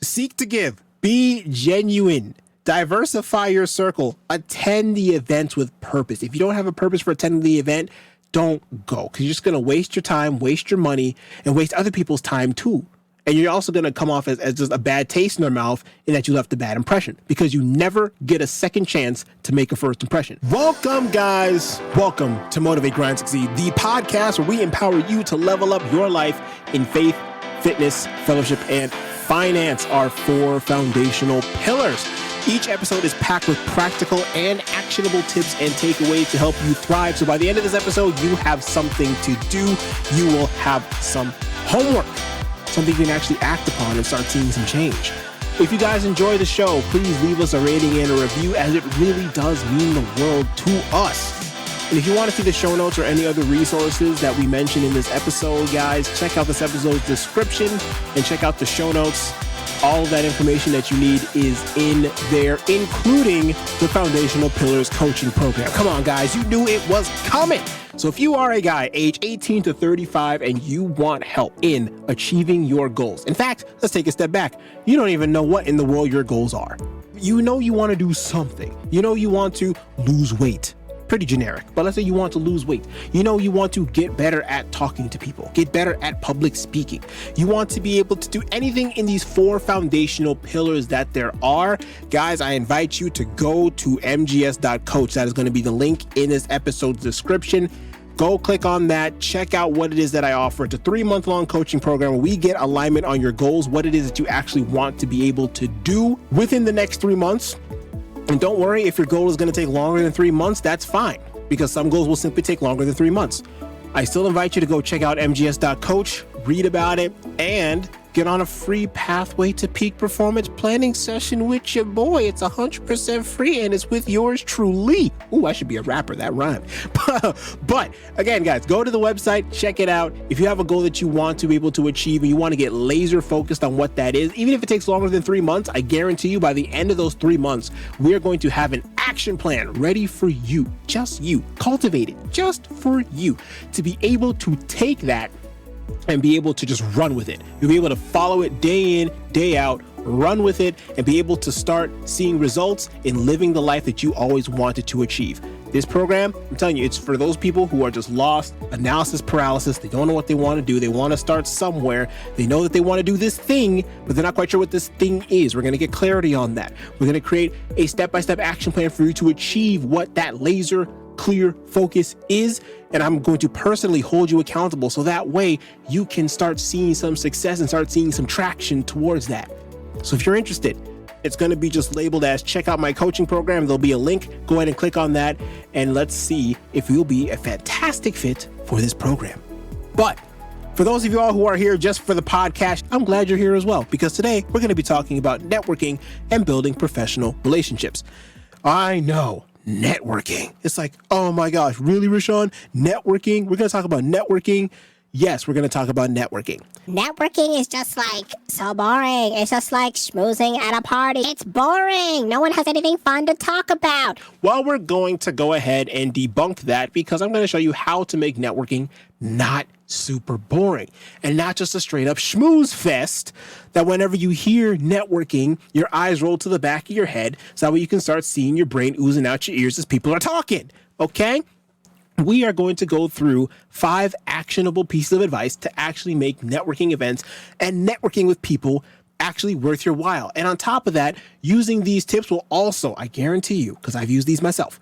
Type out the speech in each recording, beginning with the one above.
Seek to give. Be genuine. Diversify your circle. Attend the events with purpose. If you don't have a purpose for attending the event, don't go, because you're just going to waste your time, waste your money, and waste other people's time too. And you're also going to come off as just a bad taste in their mouth in that you left a bad impression, because you never get a second chance to make a first impression. Welcome, guys. Welcome to Motivate, Grind, Succeed, the podcast where we empower you to level up your life in faith, fitness, fellowship, and finance, our 4 foundational pillars. Each episode is packed with practical and actionable tips and takeaways to help you thrive. So by the end of this episode, you have something to do. You will have some homework, something you can actually act upon and start seeing some change. If you guys enjoy the show, please leave us a rating and a review, as it really does mean the world to us. And if you want to see the show notes or any other resources that we mentioned in this episode, guys, check out this episode's description and check out the show notes. All of that information that you need is in there, including the Foundational Pillars Coaching Program. Come on, guys, you knew it was coming. So if you are a guy age 18 to 35 and you want help in achieving your goals, in fact, let's take a step back. You don't even know what in the world your goals are. You know you want to do something. You know you want to lose weight. Pretty generic, but let's say you want to lose weight. You know you want to get better at talking to people, get better at public speaking. You want to be able to do anything in these 4 foundational pillars that there are. Guys, I invite you to go to mgs.coach. That is going to be the link in this episode's description. Go click on that, check out what it is that I offer. It's a 3-month-long coaching program where we get alignment on your goals, what it is that you actually want to be able to do within the next 3 months. And don't worry, if your goal is going to take longer than 3 months, that's fine, because some goals will simply take longer than 3 months. I still invite you to go check out mgs.coach, read about it, and get on a free pathway to peak performance planning session with your boy. It's 100% free, and it's with yours truly. Ooh, I should be a rapper. That rhymed. But again, guys, go to the website, check it out. If you have a goal that you want to be able to achieve and you want to get laser focused on what that is, even if it takes longer than 3 months, I guarantee you by the end of those 3 months, we're going to have an action plan ready for you, just you, cultivated just for you, to be able to take that and be able to just run with it. You'll be able to follow it day in, day out, run with it, and be able to start seeing results in living the life that you always wanted to achieve. This program, I'm telling you, it's for those people who are just lost, analysis paralysis. They don't know what they want to do. They want to start somewhere. They know that they want to do this thing, but they're not quite sure what this thing is. We're going to get clarity on that. We're going to create a step-by-step action plan for you to achieve what that laser clear focus is, and I'm going to personally hold you accountable so that way you can start seeing some success and start seeing some traction towards that. So if you're interested, it's going to be just labeled as check out my coaching program. There'll be a link. Go ahead and click on that, and let's see if you'll be a fantastic fit for this program. But for those of you all who are here just for the podcast, I'm glad you're here as well, because today we're going to be talking about networking and building professional relationships. I know, networking. It's like, oh my gosh, really, Rasean? Networking? We're going to talk about networking. Yes, we're going to talk about networking. Networking is just like so boring. It's just like schmoozing at a party. It's boring. No one has anything fun to talk about. Well, we're going to go ahead and debunk that, because I'm going to show you how to make networking not super boring and not just a straight up schmooze fest that whenever you hear networking, your eyes roll to the back of your head, so that way you can start seeing your brain oozing out your ears as people are talking. Okay? We are going to go through 5 actionable pieces of advice to actually make networking events and networking with people actually worth your while. And on top of that, using these tips will also, I guarantee you, because I've used these myself,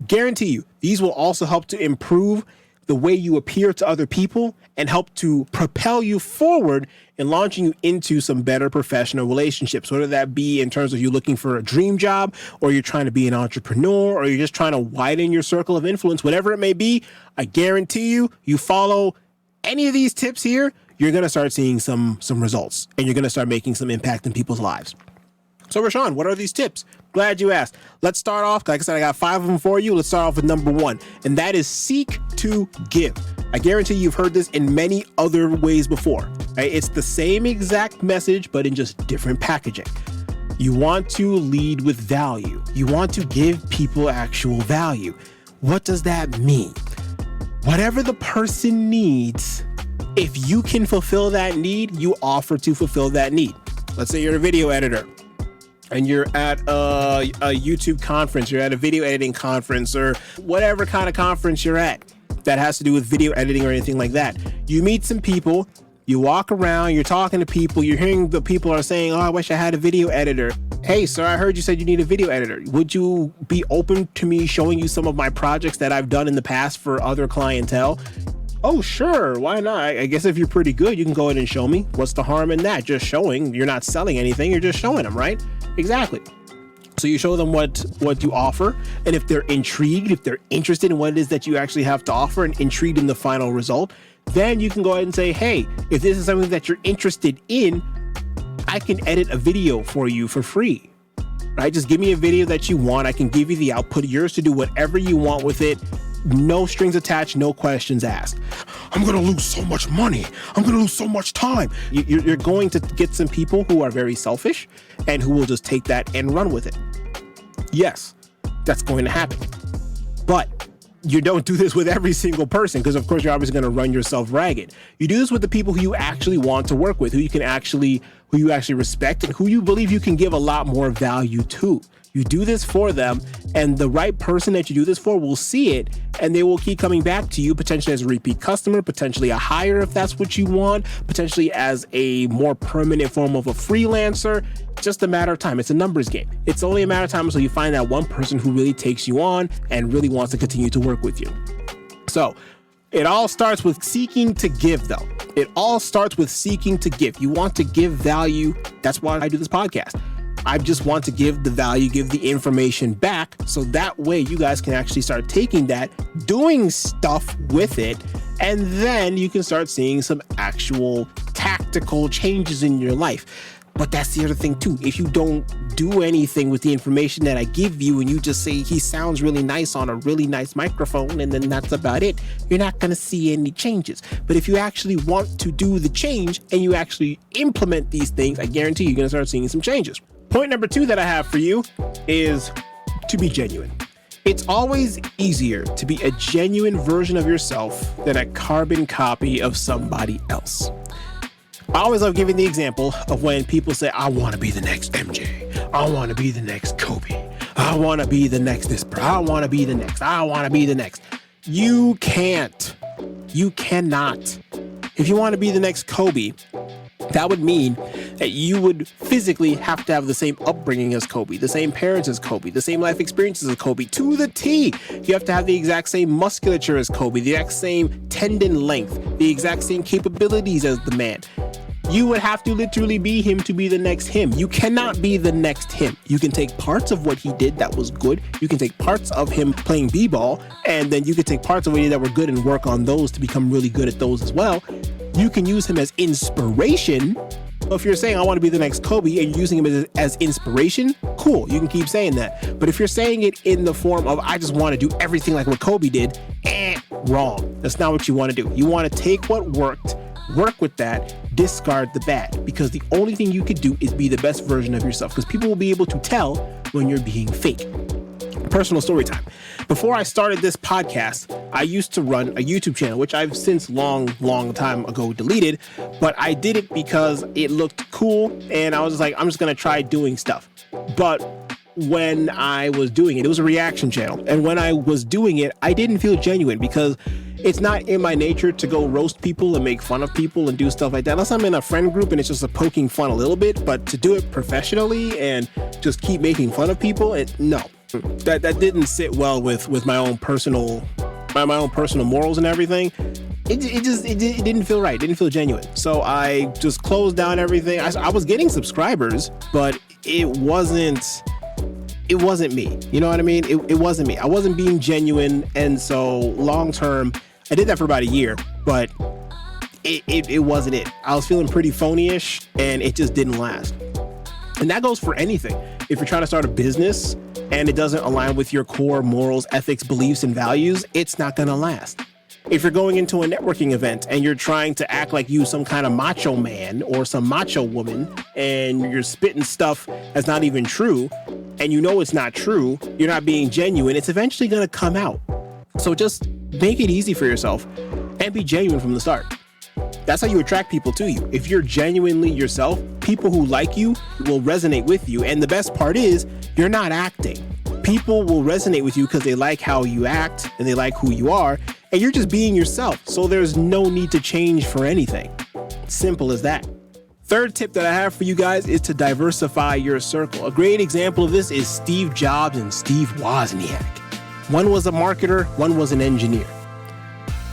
guarantee you, these will also help to improve the way you appear to other people and help to propel you forward and launching you into some better professional relationships, whether that be in terms of you looking for a dream job, or you're trying to be an entrepreneur, or you're just trying to widen your circle of influence, whatever it may be. I guarantee you, you follow any of these tips here, you're going to start seeing some results, and you're going to start making some impact in people's lives. So Rasean, what are these tips? Glad you asked. Let's start off. Like I said, I got 5 of them for you. Let's start off with number 1, and that is seek to give. I guarantee you've heard this in many other ways before. Right? It's the same exact message, but in just different packaging. You want to lead with value. You want to give people actual value. What does that mean? Whatever the person needs, if you can fulfill that need, you offer to fulfill that need. Let's say you're a video editor and you're at a YouTube conference, you're at a video editing conference, or whatever kind of conference you're at that has to do with video editing or anything like that. You meet some people, you walk around, you're talking to people, you're hearing the people are saying, oh, I wish I had a video editor. Hey, sir, I heard you said you need a video editor. Would you be open to me showing you some of my projects that I've done in the past for other clientele? Oh, sure. Why not? I guess if you're pretty good, you can go ahead and show me. What's the harm in that? Just showing. You're not selling anything. You're just showing them, right? Exactly. So you show them what you offer. And if they're intrigued, if they're interested in what it is that you actually have to offer and intrigued in the final result, then you can go ahead and say, hey, if this is something that you're interested in, I can edit a video for you for free, right? Just give me a video that you want. I can give you the output, yours to do whatever you want with it. No strings attached, no questions asked. I'm going to lose so much money. I'm going to lose so much time. You're going to get some people who are very selfish and who will just take that and run with it. Yes, that's going to happen. But you don't do this with every single person because, of course, you're obviously going to run yourself ragged. You do this with the people who you actually want to work with, who you actually respect, and who you believe you can give a lot more value to. You do this for them, and the right person that you do this for will see it, and they will keep coming back to you, potentially as a repeat customer, potentially a hire if that's what you want, potentially as a more permanent form of a freelancer. Just a matter of time. It's a numbers game. It's only a matter of time until you find that one person who really takes you on and really wants to continue to work with you. So it all starts with seeking to give, though. It all starts with seeking to give. You want to give value. That's why I do this podcast. I just want to give the value, give the information back, so that way you guys can actually start taking that, doing stuff with it, and then you can start seeing some actual tactical changes in your life. But that's the other thing too. If you don't do anything with the information that I give you and you just say he sounds really nice on a really nice microphone and then that's about it, you're not going to see any changes. But if you actually want to do the change and you actually implement these things, I guarantee you're going to start seeing some changes. Point number 2 that I have for you is to be genuine. It's always easier to be a genuine version of yourself than a carbon copy of somebody else. I always love giving the example of when people say, I want to be the next MJ. I want to be the next Kobe. I want to be the next this. I want to be the next. I want to be the next. You can't. You cannot. If you want to be the next Kobe, that would mean that you would physically have to have the same upbringing as Kobe, the same parents as Kobe, the same life experiences as Kobe, to the T. You have to have the exact same musculature as Kobe, the exact same tendon length, the exact same capabilities as the man. You would have to literally be him to be the next him. You cannot be the next him. You can take parts of what he did that was good. You can take parts of him playing b-ball, and then you can take parts of what he did that were good and work on those to become really good at those as well. You can use him as inspiration. If you're saying, I want to be the next Kobe, and you're using him as inspiration, cool, you can keep saying that. But if you're saying it in the form of, I just want to do everything like what Kobe did, wrong. That's not what you want to do. You want to take what worked, work with that, discard the bad, because the only thing you could do is be the best version of yourself, because people will be able to tell when you're being fake. Personal story time. Before I started this podcast, I used to run a YouTube channel, which I've since long time ago deleted, but I did it because it looked cool and I was just like, I'm just going to try doing stuff. But when I was doing it, it was a reaction channel. And when I was doing it, I didn't feel genuine because it's not in my nature to go roast people and make fun of people and do stuff like that. Unless I'm in a friend group and it's just a poking fun a little bit, but to do it professionally and just keep making fun of people, no. That didn't sit well with my own personal morals and everything. It didn't feel right. It didn't feel genuine. So I just closed down everything. I was getting subscribers, but it wasn't me. You know what I mean? It wasn't me. I wasn't being genuine. And so long term, I did that for about a year, but it wasn't it. I was feeling pretty phony-ish and it just didn't last. And that goes for anything. If you're trying to start a business and it doesn't align with your core morals, ethics, beliefs, and values, it's not going to last. If you're going into a networking event and you're trying to act like you some kind of macho man or some macho woman and you're spitting stuff that's not even true and you know it's not true, you're not being genuine, it's eventually going to come out. So just make it easy for yourself and be genuine from the start. That's how you attract people to you. If you're genuinely yourself, people who like you will resonate with you. And the best part is you're not acting. People will resonate with you because they like how you act and they like who you are, and you're just being yourself. So there's no need to change for anything. Simple as that. Third tip that I have for you guys is to diversify your circle. A great example of this is Steve Jobs and Steve Wozniak. One was a marketer, one was an engineer.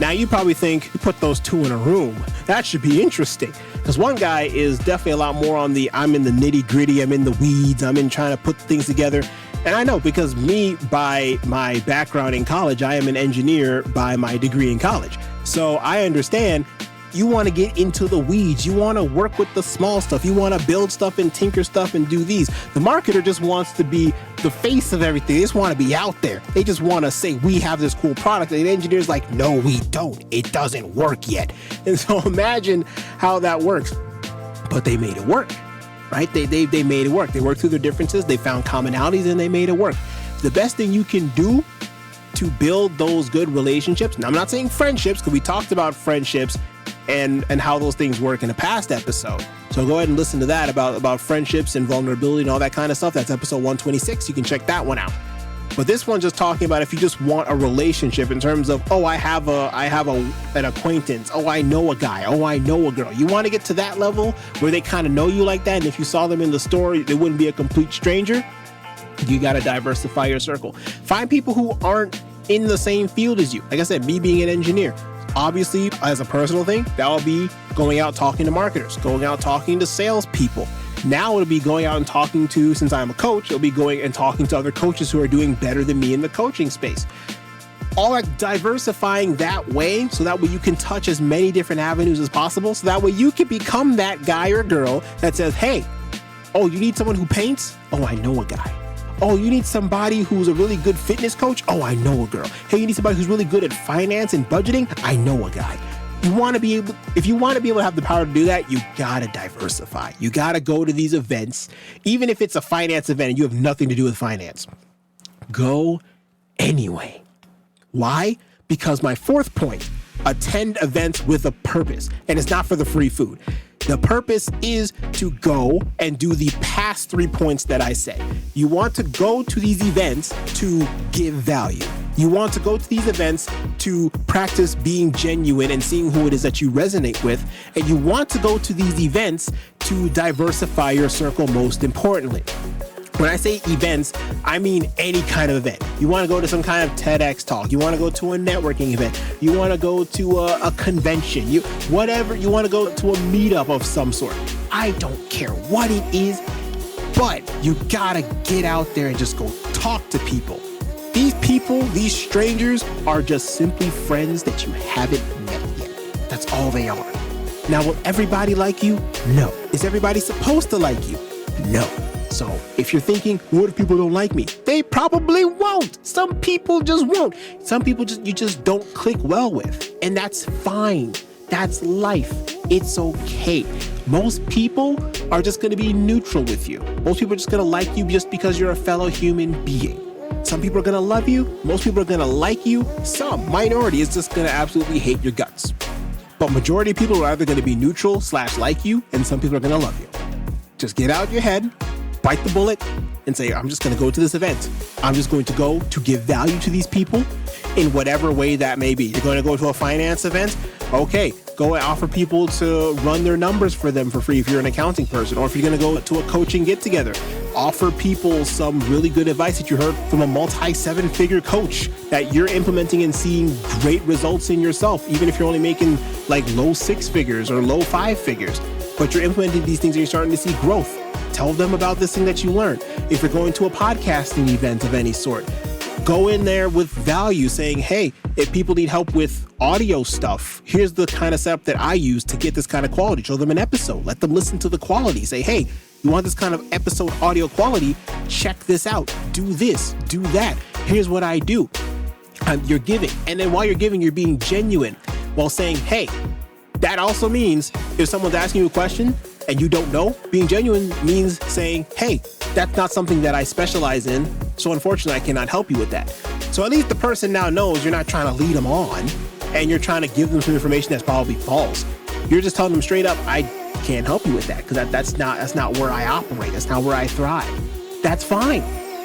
Now you probably think, you put those two in a room, that should be interesting. Because one guy is definitely a lot more on the, I'm in the nitty gritty, I'm in the weeds, I'm in trying to put things together. And I know because me, by my background in college, I am an engineer by my degree in college. So I understand you want to get into the weeds. You want to work with the small stuff. You want to build stuff and tinker stuff and do these. The marketer just wants to be the face of everything. They just want to be out there. They just want to say, we have this cool product. And the engineer's like, no, we don't. It doesn't work yet. And so imagine how that works. But they made it work, right? They made it work. They worked through their differences. They found commonalities and they made it work. The best thing you can do to build those good relationships, and I'm not saying friendships, because we talked about friendships and how those things work in a past episode. So go ahead and listen to that about friendships and vulnerability and all that kind of stuff. That's episode 126. You can check that one out. But this one's just talking about if you just want a relationship in terms of, oh, I have an acquaintance. Oh, I know a guy. Oh, I know a girl. You want to get to that level where they kind of know you like that. And if you saw them in the store, they wouldn't be a complete stranger. You got to diversify your circle. Find people who aren't in the same field as you. Like I said, me being an engineer, obviously, as a personal thing, that will be going out talking to marketers, going out talking to salespeople. Now it'll be going out and talking to, since I'm a coach, it'll be going and talking to other coaches who are doing better than me in the coaching space. All that diversifying that way, so that way you can touch as many different avenues as possible. So that way you can become that guy or girl that says, hey, oh, you need someone who paints? Oh, I know a guy. Oh, you need somebody who's a really good fitness coach? Oh, I know a girl. Hey, you need somebody who's really good at finance and budgeting? I know a guy. If you want to be able to have the power to do that, you gotta diversify. You gotta go to these events, even if it's a finance event and you have nothing to do with finance. Go anyway. Why? Because my fourth point, attend events with a purpose, and it's not for the free food. The purpose is to go and do the past 3 points that I said. You want to go to these events to give value. You want to go to these events to practice being genuine and seeing who it is that you resonate with. And you want to go to these events to diversify your circle, most importantly. When I say events, I mean any kind of event. You want to go to some kind of TEDx talk. You want to go to a networking event. You want to go to a convention. You want to go to a meetup of some sort. I don't care what it is, but you gotta get out there and just go talk to people. These people, these strangers, are just simply friends that you haven't met yet. That's all they are. Now, will everybody like you? No. Is everybody supposed to like you? No. So if you're thinking, what if people don't like me? They probably won't. Some people just won't. Some people you just don't click well with. And that's fine. That's life. It's okay. Most people are just going to be neutral with you. Most people are just going to like you just because you're a fellow human being. Some people are going to love you. Most people are going to like you. Some minority is just going to absolutely hate your guts. But majority of people are either going to be neutral / like you, and some people are going to love you. Just get out your head, bite the bullet, and say, I'm just going to go to this event. I'm just going to go to give value to these people in whatever way that may be. You're going to go to a finance event? Okay, go and offer people to run their numbers for them for free if you're an accounting person. Or if you're going to go to a coaching get-together, offer people some really good advice that you heard from a multi-7-figure coach that you're implementing and seeing great results in yourself, even if you're only making like low 6 figures or low 5 figures. But you're implementing these things and you're starting to see growth. Tell them about this thing that you learned. If you're going to a podcasting event of any sort, go in there with value saying, hey, if people need help with audio stuff, here's the kind of setup that I use to get this kind of quality. Show them an episode. Let them listen to the quality. Say, hey, you want this kind of episode audio quality? Check this out. Do this. Do that. Here's what I do. You're giving. And then while you're giving, you're being genuine while saying, hey, that also means if someone's asking you a question and you don't know, being genuine means saying, hey, that's not something that I specialize in, so unfortunately I cannot help you with that. So at least the person now knows you're not trying to lead them on and you're trying to give them some information that's probably false. You're just telling them straight up, can't help you with that because that's not where I operate. That's not where I thrive. That's fine.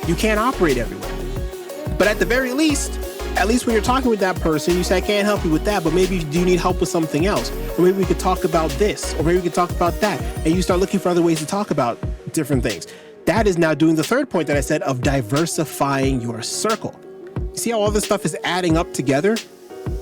You can't operate everywhere. But at the very least, at least when you're talking with that person, you say, I can't help you with that, but maybe you do need help with something else. Or maybe we could talk about this, or maybe we could talk about that. And you start looking for other ways to talk about different things. That is now doing the third point that I said of diversifying your circle. See how all this stuff is adding up together?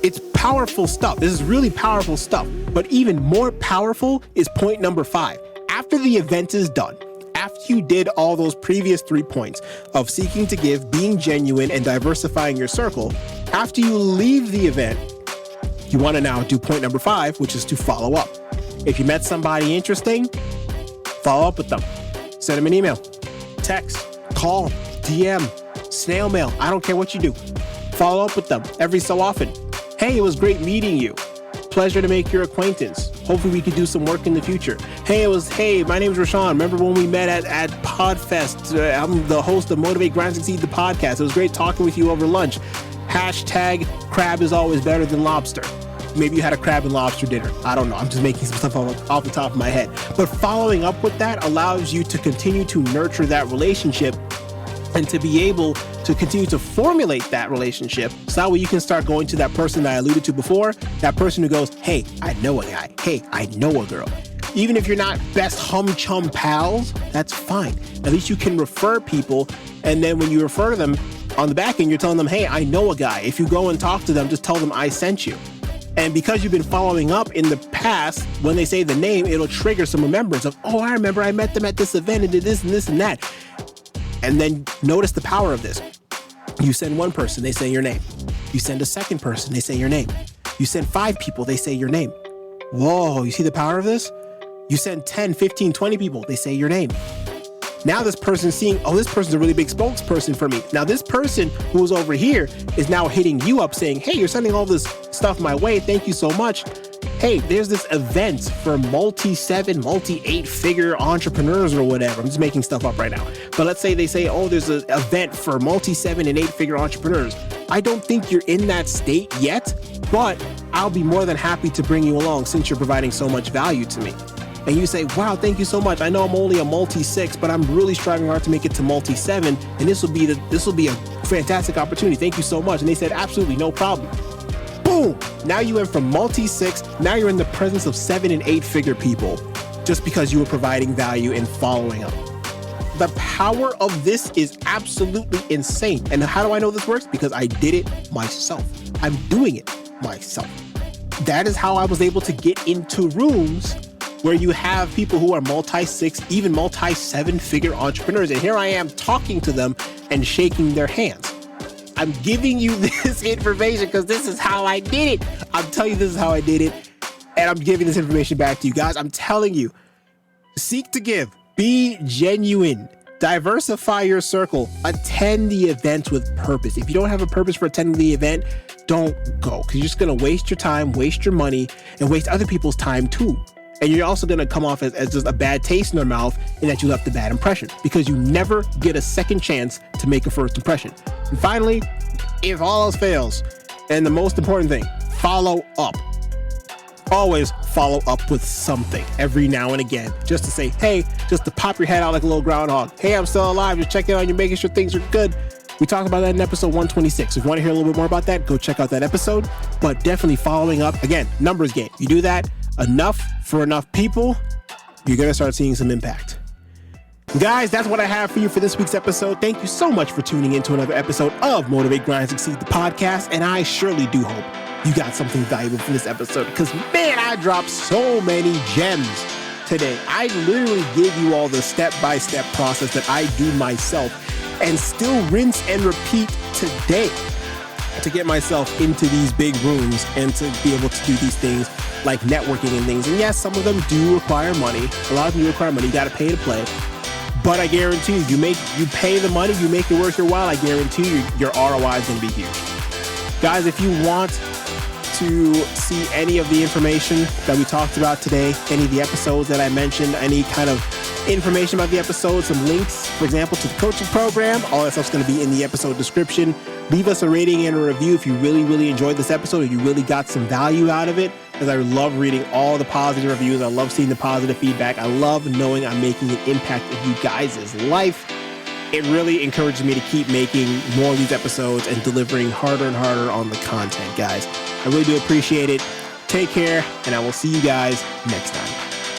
It's powerful stuff. This is really powerful stuff. But even more powerful is point number 5. After the event is done, after you did all those previous 3 points of seeking to give, being genuine, and diversifying your circle, after you leave the event, you want to now do point number 5, which is to follow up. If you met somebody interesting, follow up with them. Send them an email, text, call, DM, snail mail. I don't care what you do. Follow up with them every so often. Hey, it was great meeting you. Pleasure to make your acquaintance. Hopefully we could do some work in the future. Hey, my name is Rasean. Remember when we met at Podfest? I'm the host of Motivate, Grind, Succeed, the podcast. It was great talking with you over lunch. Hashtag crab is always better than lobster. Maybe you had a crab and lobster dinner. I don't know. I'm just making some stuff off the top of my head. But following up with that allows you to continue to nurture that relationship and to be able to continue to formulate that relationship. So that way you can start going to that person that I alluded to before, that person who goes, hey, I know a guy. Hey, I know a girl. Even if you're not best chum pals, that's fine. At least you can refer people. And then when you refer to them on the back end, you're telling them, hey, I know a guy. If you go and talk to them, just tell them I sent you. And because you've been following up in the past, when they say the name, it'll trigger some remembrance of, oh, I remember I met them at this event and did this and this and that. And then notice the power of this. You send one person, they say your name. You send a second person, they say your name. You send 5 people, they say your name. Whoa, you see the power of this? You send 10, 15, 20 people, they say your name. Now this person's seeing, oh, this person's a really big spokesperson for me. Now this person who's over here is now hitting you up saying, hey, you're sending all this stuff my way. Thank you so much. Hey, there's this event for multi-7, multi-8-figure entrepreneurs or whatever. I'm just making stuff up right now. But let's say they say, oh, there's an event for multi-7 and 8-figure entrepreneurs. I don't think you're in that state yet, but I'll be more than happy to bring you along since you're providing so much value to me. And you say, wow, thank you so much. I know I'm only a multi-6, but I'm really striving hard to make it to multi-7. And this will be a fantastic opportunity. Thank you so much. And they said, absolutely, no problem. Boom. Now you went from multi-6. Now you're in the presence of 7 and 8-figure people just because you were providing value and following up. The power of this is absolutely insane. And how do I know this works? Because I did it myself. I'm doing it myself. That is how I was able to get into rooms where you have people who are multi-6, even multi-7-figure entrepreneurs. And here I am talking to them and shaking their hands. I'm giving you this information because this is how I did it. I'm telling you this is how I did it. And I'm giving this information back to you guys. I'm telling you, seek to give, be genuine, diversify your circle, attend the events with purpose. If you don't have a purpose for attending the event, don't go because you're just going to waste your time, waste your money, and waste other people's time too. And you're also going to come off as just a bad taste in their mouth and that you left a bad impression because you never get a second chance to make a first impression. And finally, if all else fails, and the most important thing, follow up. Always follow up with something every now and again just to say, hey, just to pop your head out like a little groundhog. Hey, I'm still alive. Just checking on you, making sure things are good. We talked about that in episode 126. If you want to hear a little bit more about that, go check out that episode. But definitely following up. Again, numbers game. You do that enough for enough people, you're going to start seeing some impact. Guys, that's what I have for you for this week's episode. Thank you so much for tuning in to another episode of Motivate, Grind, Succeed, the podcast. And I surely do hope you got something valuable from this episode because, man, I dropped so many gems today. I literally give you all the step-by-step process that I do myself and still rinse and repeat today to get myself into these big rooms and to be able to do these things like networking and things. And yes, some of them do require money. A lot of them do require money. You got to pay to play. But I guarantee you pay the money, you make it worth your while. I guarantee you your ROI is going to be huge. Guys, if you want to see any of the information that we talked about today, any of the episodes that I mentioned, any kind of information about the episode, some links, for example, to the coaching program, all that stuff's going to be in the episode description. Leave us a rating and a review if you really, really enjoyed this episode, if you really got some value out of it. as I love reading all the positive reviews. I love seeing the positive feedback. I love knowing I'm making an impact in you guys' life. It really encourages me to keep making more of these episodes and delivering harder and harder on the content, guys. I really do appreciate it. Take care, and I will see you guys next time.